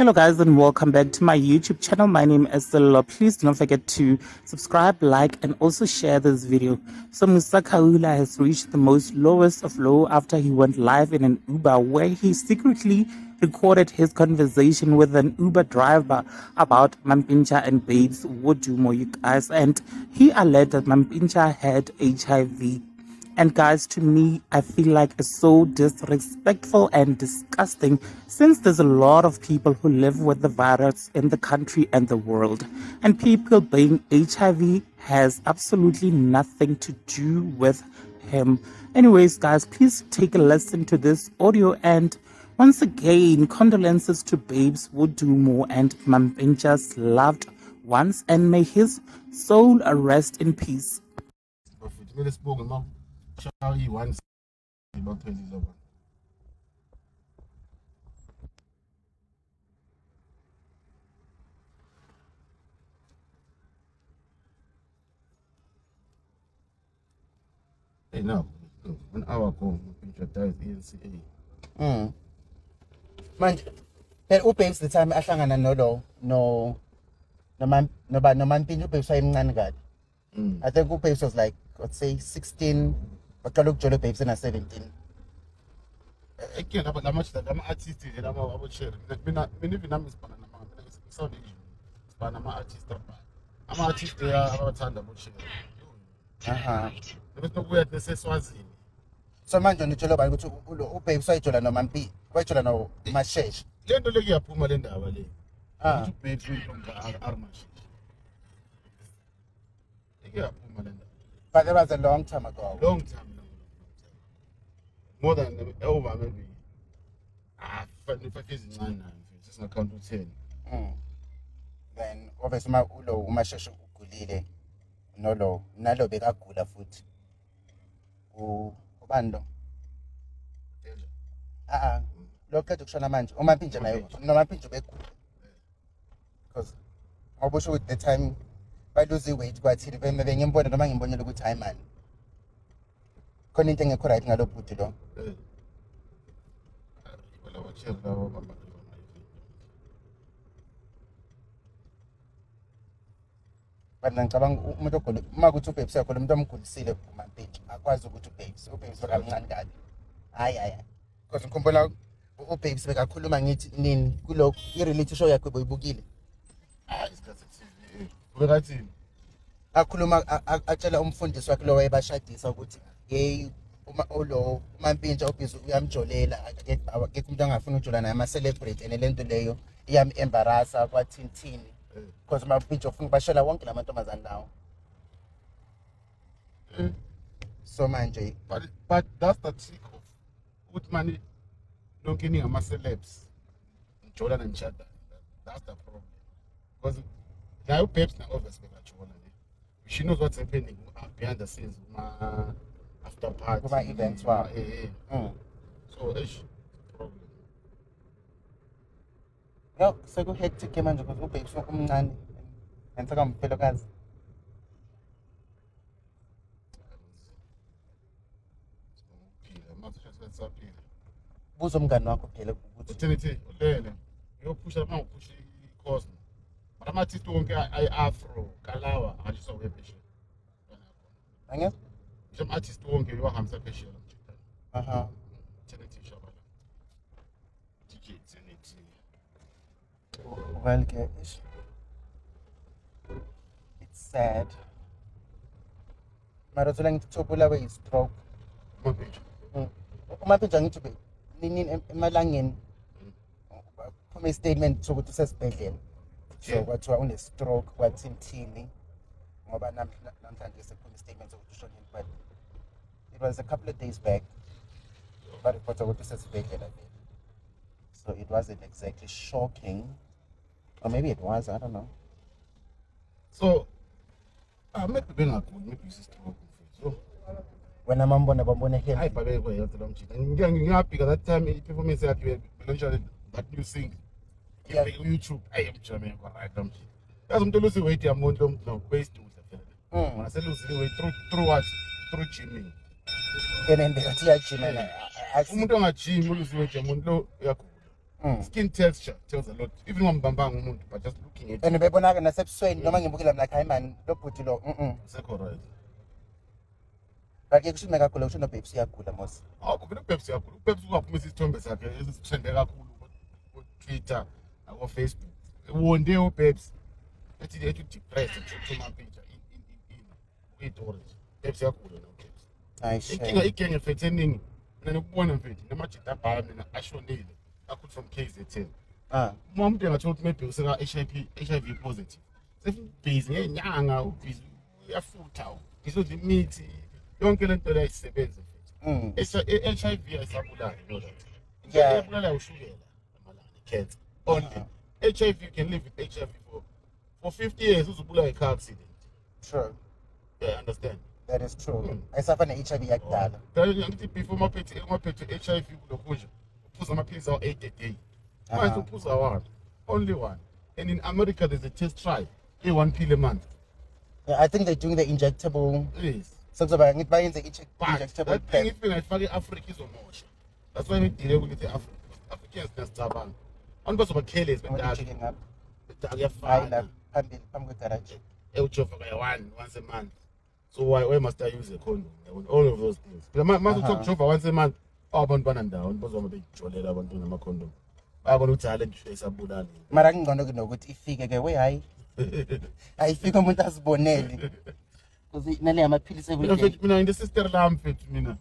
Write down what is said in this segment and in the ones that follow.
Hello guys and welcome back to my YouTube channel. My name is Silo. Please don't forget to subscribe, like and also share this video. So Musa Khawula has reached the most lowest of low after he went live in an Uber where he secretly recorded his conversation with an Uber driver about Mampintsha and Babes would do more, you guys, and he alleged that Mampintsha had HIV. And guys, to me, I feel like it's so disrespectful and disgusting since there's a lot of people who live with the virus in the country and the world. And people being HIV has absolutely nothing to do with him. Anyways, guys, please take a listen to this audio. And once again, condolences to Babes would do more and Mampintsha's loved ones, and may his soul rest in peace. Hey, now, 1 hour ago, introduced ENCA. Manje phela uBabes the time ahlangana no Mampintsha uBabes wayemncane kade. I think uBabes was like, let's say 16, baqala ukujola uBabes na 17. Again, ama-artist abo-share. Mina even nami sibhana South Asian. Sibhana ama-artist abhana. Ama-artist abathanda abo-share. Bese neseswazini. So manje ngitshola bani ukuthi uBabes wayijola noMampintsha, wayijola noMasheshe. Le nto le kuyaphuma le ndaba le. Ukuthi uBabes uyintombi ka-Armashesh. Kuyaphuma le ndaba. But it was a long time ago. Long time. More than over maybe. 5 years in 9 just an account of 10. Then obviously uMasheshe ugulile nalo bekagula futhi. Ubani lo? Lo qeda ukushona manje uMampintsha naye noMampintsha begula. Because ngobusho with the time by lose weight kwathi bengimbona noma ngimbonela ukuthi hayi man. Khona into engekho right ngalo bhuti lo. But ngicabanga umuntu ogula uma kuthi uBabes yakho lo muntu omgulisile uMampintsha akwazi ukuthi uBabes bekamncane kade. Hayi. Because ngikhumbula uBabes bekakhuluma ngithi nini kulo i-reality show yakhe boyibukile. Isikhathi TV. Bekathini? Akhuluma atshela umfundisi wakhe lo wayebashadisa ukuthi hey uMampintsha ubhizi uyamjolela akekho umuntu angafuni ukujola naye ama-celebrate and lento leyo iyam-embarrassa kwathintini because uMampintsha ufuna ukubashela wonke la mantombazane lawo. So manje but that's the trick of ukuthi mani lonke iningi ama-celebs ngijola nanishada. That's the problem. Because naye uBabes na-obvious bekajola le. She knows what's happening behind the scenes after party kuma-events wabo. So it's problem. Yo seku-hectic manje because uBabes umncane and sekamfelokazi. Buza umngani wakho phela ukuthi Uthini ulele uyophusha uma uphusha i-course. But ama-artist wonke ayi-afro kalawa aliswa phesheya. angeke Nje ama-artist wonke iwahambisa phesheya. Trinity shabala. DJ Trinity. well it's sad. Mara thola ngithi ubulawe yi-stroke. uMampintsha ngithi nini emalangeni phuma i-statement sokuthi usesibhedlela. So kwathiwa une-stroke kwathintini ngoba namhlanje sephuma i-statement sokuthi ushonile, but it was a couple of days back baripota ukuthi usesibhedlela vele. So it wasn't exactly shocking, or maybe it was, I don't know. So maybe bengaguli, maybe isi-stroke. So Wena bambona here. hayi bhale kwehealth lo mjita. Ngiyabhika that time i-performance yakhe eventually that new sing. Yeah. YouTube ayemjame right lo mjita. Yazi umuntu olusi weight yamuntu lo muntu waste udla phela. Ngaselusi weight through what? Through gymming. Ngenende kathi yajima na. Umuntu ongajimi ulusi weight yamuntu lo uyagula. Skin texture tells a lot. Even when Bambang umuntu, but just looking at And it, bebonaka nasebusweni noma ngibukela I'm like, hayi man, lo bhuti lo. it's right. But kusho kakhulu kusho no babes iyagula mos. Oh, kuvela uPepsi kakhulu. uPepsi ukaphuma isithombe sakhe esithende kakhulu ku-Twitter nako-Facebook. Wonde uPepsi ethi depressed to Mampintsha in Pepsi yakula no Pepsi. Hayi shit. Inkinga igenge mfethu eningi mina nokubona mfethu namajita abhala mina ashonile kakhulu from KZN. Uma umuntu engathola ukuthi maybe useka HIV positive. Sefubhizi ngenyanga ubhizi uyafutha ubhizi imithi yonke lento leyo isebenza mfethu. HIV ayisabulali you know that. Yeah. Iyabulala ushukela amalanga cancer. Only HIV you can live with HIV for 50 years uzobulawa i-car accident. True. Yeah, understand. That is true. Ayisafana ne-HIV yakudala. Ngithi before maphethe HIV kulokudla uphuza amaphilisi awu 8 a day. Manje uphuza one, only one. And in America there's a test trial, one pill a month. Yeah, I think they're doing the injectable. Yes. Sokuzoba ngithi bayenze But injectable that thing pep. if ngayifaka e-Africa izomosha. That's why ngidile ukuthi Africans nesicabanga. Abantu bazoba careless What are bedala. you checking up? Bedala Hayi la kuyafana. phambili phambi kwegarage. Ujova kaya once a month. So why must I use a condom? All of those things. But manje talk jova once a month. Abantu banandawo bazoma bejolela abantu nama-condom. Bayabona ukuthi hale nje esabulala. Mara ngcono kunokuthi ifike ke we hayi. Ayifike umuntu azibonele. Kuze nale amaphilisi Mina everyday. mfethu mina sister lami mfethu mina.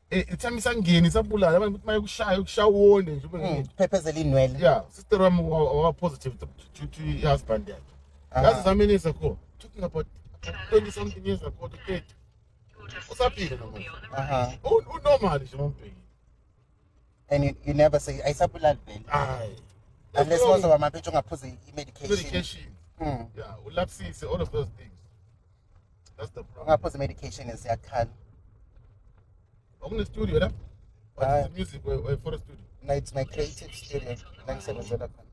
Ithami sangeni isabulala abantu ukuthi maye kushaya wone nje ube Phephezela inwele. yeah sister wami wa positive to husband yakhe. Yazi zamenisa kho talking about 20 something years ago to 30. Usaphila noma. Unormal nje mombheki. And you never say ayisabulali vele. Hayi. Unless wazoba maphetshe ungaphuza i-medication. Medication. Yeah, ulapsise, all of those things. That's the problem. Ungaphuza i-medication ziyakhala. I'm in the studio, right? What is the music for the studio? No, it's my creative studio. Nangisebenzela khona.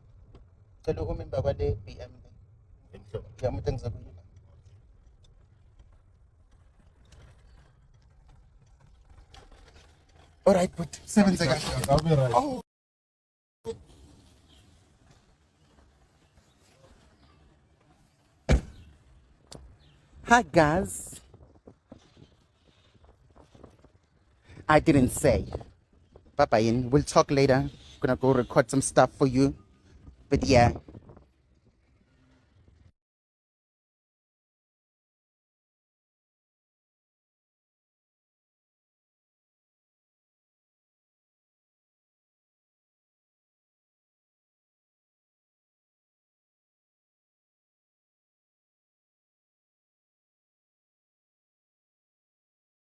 Cela umemba kwale BM. Ya umuntu engizokuyiba. All right, but seven seconds. I'll be right. Oh. Hi guys. I didn't say. Bye bye. We'll talk later. Gonna go record some stuff for you. But yeah.